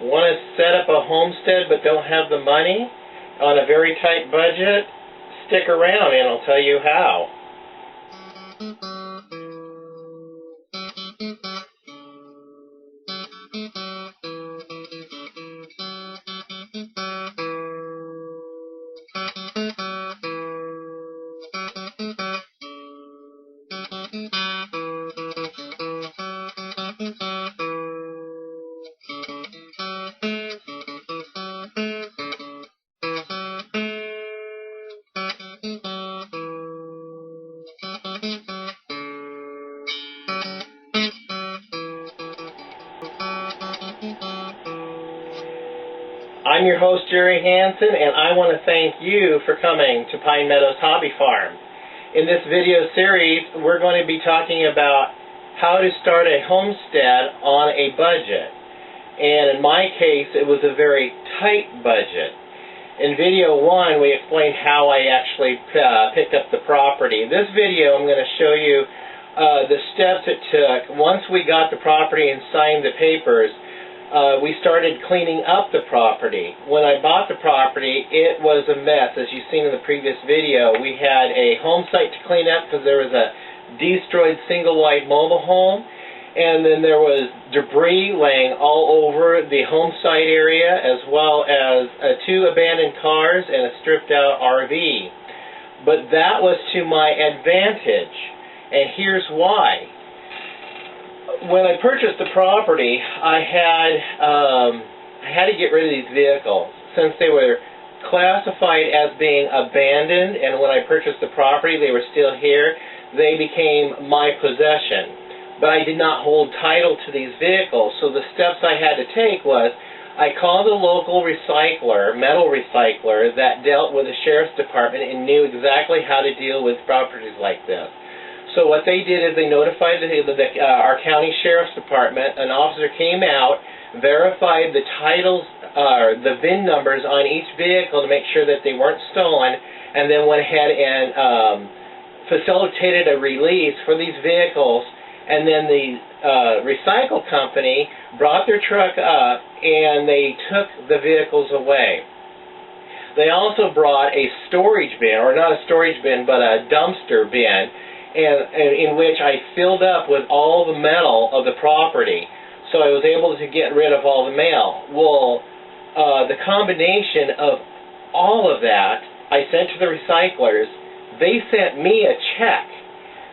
Want to set up a homestead but don't have the money on a very tight budget? Stick around and I'll tell you how. I'm your host, Jerry Hansen, and I want to thank you for coming to Pine Meadows Hobby Farm. In this video series, we're going to be talking about how to start a homestead on a budget. And in my case, it was a very tight budget. In video 1, we explained how I actually picked up the property. This video, I'm going to show you the steps it took. Once we got the property and signed the papers, we started cleaning up the property. When I bought the property, it was a mess. As you've seen in the previous video, we had a home site to clean up because there was a destroyed single-wide mobile home, and then there was debris laying all over the home site area, as well as 2 abandoned cars and a stripped-out RV. But that was to my advantage, and here's why. When I purchased the property, I had to get rid of these vehicles since they were classified as being abandoned, and when I purchased the property they were still here. They became my possession, but I did not hold title to these vehicles. So the steps I had to take was I called a local recycler, metal recycler, that dealt with the sheriff's department and knew exactly how to deal with properties like this. So what they did is they notified our county sheriff's department. An officer came out, verified the titles, the VIN numbers on each vehicle to make sure that they weren't stolen, and then went ahead and facilitated a release for these vehicles. And then the recycle company brought their truck up and they took the vehicles away. They also brought a storage bin, or not a storage bin, but a dumpster bin, and in which I filled up with all the metal of the property. So I was able to get rid of all the mail. Well, the combination of all of that, I sent to the recyclers. They sent me a check.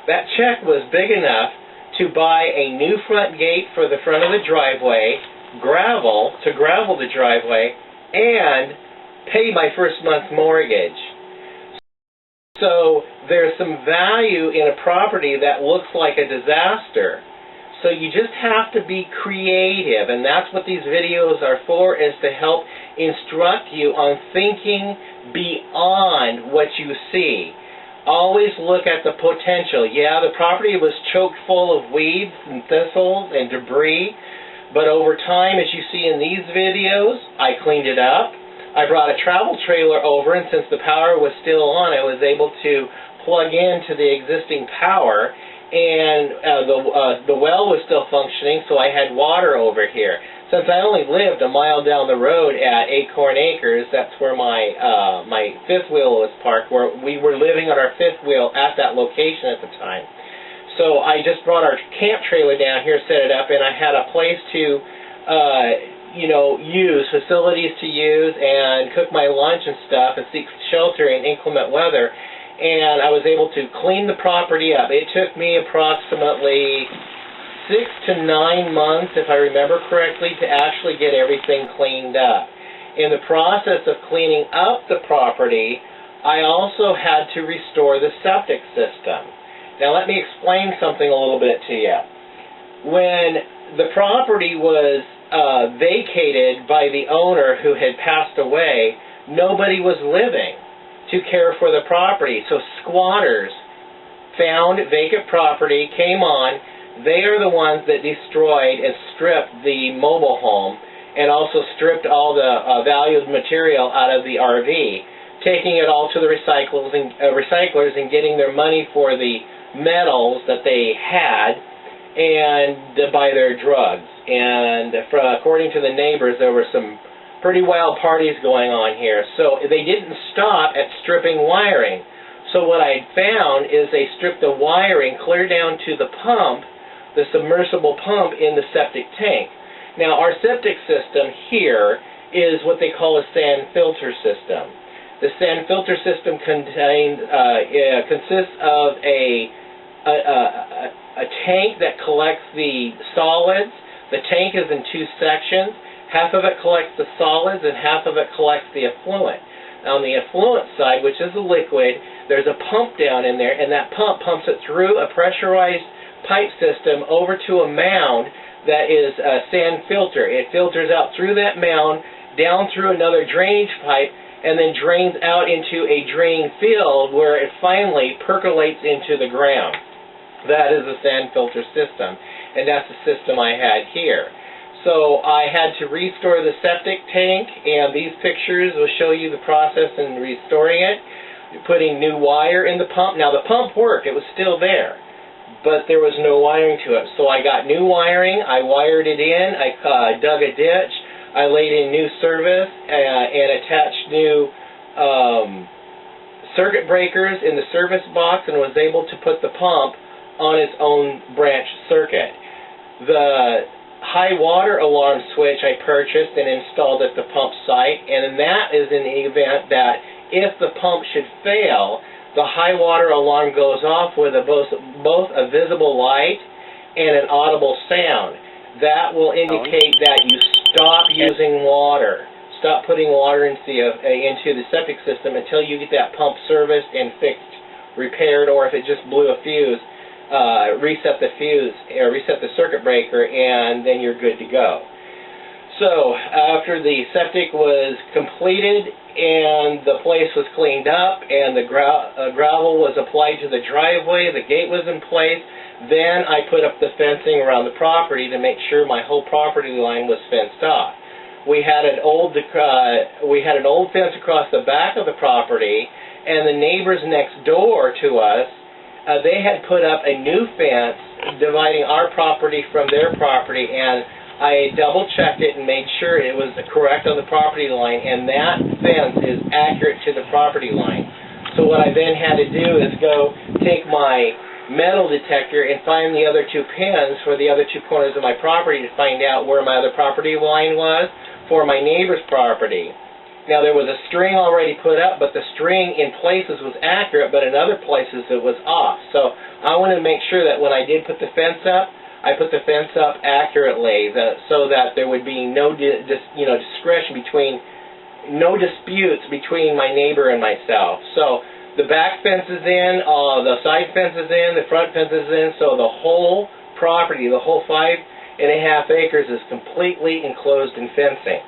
That check was big enough to buy a new front gate for the front of the driveway, gravel the driveway, and pay my first month's mortgage. So there's some value in a property that looks like a disaster. So you just have to be creative, and that's what these videos are for, is to help instruct you on thinking beyond what you see. Always look at the potential. Yeah, the property was choked full of weeds and thistles and debris, but over time, as you see in these videos, I cleaned it up. I brought a travel trailer over, and since the power was still on, I was able to plug into the existing power, and the well was still functioning, so I had water over here. Since I only lived a mile down the road at Acorn Acres, that's where my fifth wheel was parked, where we were living on our fifth wheel at that location at the time. So I just brought our camp trailer down here, set it up, and I had a place to facilities to use and cook my lunch and stuff and seek shelter in inclement weather. And I was able to clean the property up. It took me approximately 6 to 9 months, if I remember correctly, to actually get everything cleaned up. In the process of cleaning up the property, I also had to restore the septic system. Now let me explain something a little bit to you. When the property was vacated by the owner who had passed away, nobody was living to care for the property. So squatters found vacant property, came on. They are the ones that destroyed and stripped the mobile home and also stripped all the valued material out of the RV, taking it all to the recyclers and getting their money for the metals that they had. and to buy their drugs. And according to the neighbors, there were some pretty wild parties going on here. So they didn't stop at stripping wiring. So what I found is they stripped the wiring clear down to the pump, the submersible pump in the septic tank. Now our septic system here is what they call a sand filter system. The sand filter system consists of a tank that collects the solids. The tank is in two sections. Half of it collects the solids and half of it collects the effluent. On the effluent side, which is a liquid, there's a pump down in there, and that pump pumps it through a pressurized pipe system over to a mound that is a sand filter. It filters out through that mound, down through another drainage pipe, and then drains out into a drain field where it finally percolates into the ground. That is a sand filter system, and that's the system I had here. So I had to restore the septic tank, and these pictures will show you the process in restoring it. Putting new wire in the pump. Now the pump worked, it was still there, but there was no wiring to it. So I got new wiring, I wired it in, I dug a ditch, I laid in new service and attached new circuit breakers in the service box, and was able to put the pump on its own branch circuit. The high water alarm switch I purchased and installed at the pump site, and that is in the event that if the pump should fail, the high water alarm goes off with both a visible light and an audible sound. That will indicate that you stop using water. Stop putting water into the septic system until you get that pump serviced and fixed, repaired, or if it just blew a fuse, reset the fuse, or reset the circuit breaker, and then you're good to go. So after the septic was completed and the place was cleaned up and the gravel was applied to the driveway, the gate was in place, then I put up the fencing around the property to make sure my whole property line was fenced off. We had an old fence across the back of the property, and the neighbors next door to us, they had put up a new fence dividing our property from their property, and I double-checked it and made sure it was correct on the property line, and that fence is accurate to the property line. So what I then had to do is go take my metal detector and find the other two pins for the other two corners of my property to find out where my other property line was for my neighbor's property. Now there was a string already put up, but the string in places was accurate, but in other places it was off. So I wanted to make sure that when I did put the fence up, I put the fence up accurately, so that there would be no discretion between, no disputes between my neighbor and myself. So the back fence is in, the side fence is in, the front fence is in, so the whole property, the whole 5.5 acres is completely enclosed in fencing.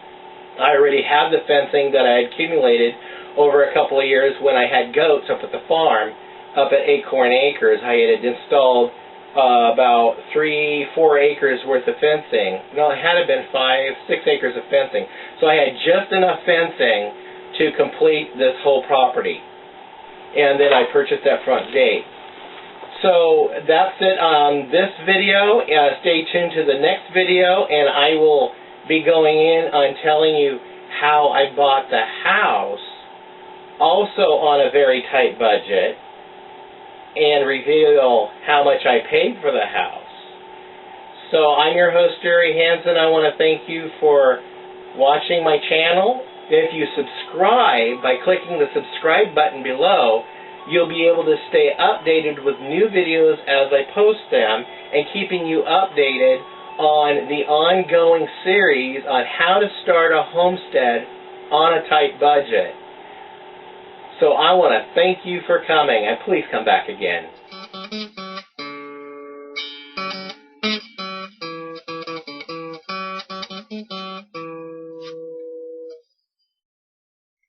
I already have the fencing that I had accumulated over a couple of years when I had goats up at the farm, up at Acorn Acres. I had installed about 3-4 acres worth of fencing. No, it had to have been 5-6 acres of fencing. So I had just enough fencing to complete this whole property. And then I purchased that front gate. So that's it on this video. Stay tuned to the next video, and I will be going in on telling you how I bought the house, also on a very tight budget, and reveal how much I paid for the house. So I'm your host, Jerry Hansen. I want to thank you for watching my channel. If you subscribe by clicking the subscribe button below, you'll be able to stay updated with new videos as I post them, and keeping you updated on the ongoing series on how to start a homestead on a tight budget. So I want to thank you for coming, and please come back again.